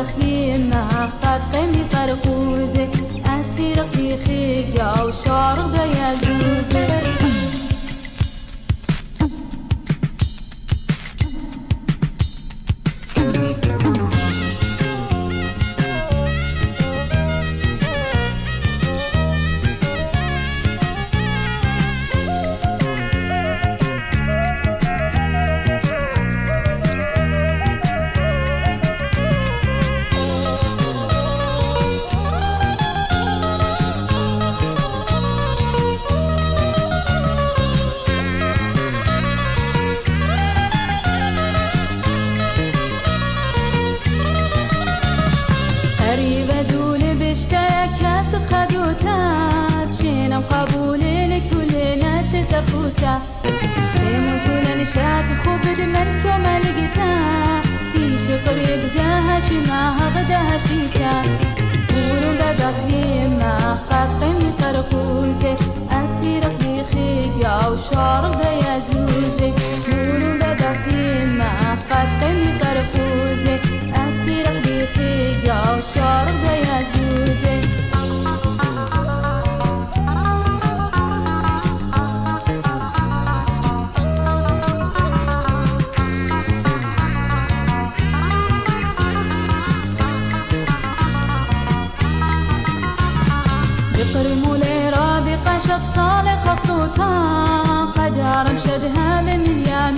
خيمة قد قمي قرقوزة أتيرق في خيقة وشارق يا زوزة قريبة دول بشتاك كاسة خدوتا بشينا مقابولي لكل ناشط أفوتا ديما كل نشات خوب دمنك وما لقيتا بيش قريب داها شماها غداها شيتا قولوا بابا خيمة قد قيمي قرقوزة أتيرق بخيقة وشارق دا يا زوزة قولوا بابا خيمة قد قيمي قرقوزة أتيرق بخيقة وشارق دا يا زوزة بقرمو ليرا بقشط صالح خصوتا قدار مشدها بمليام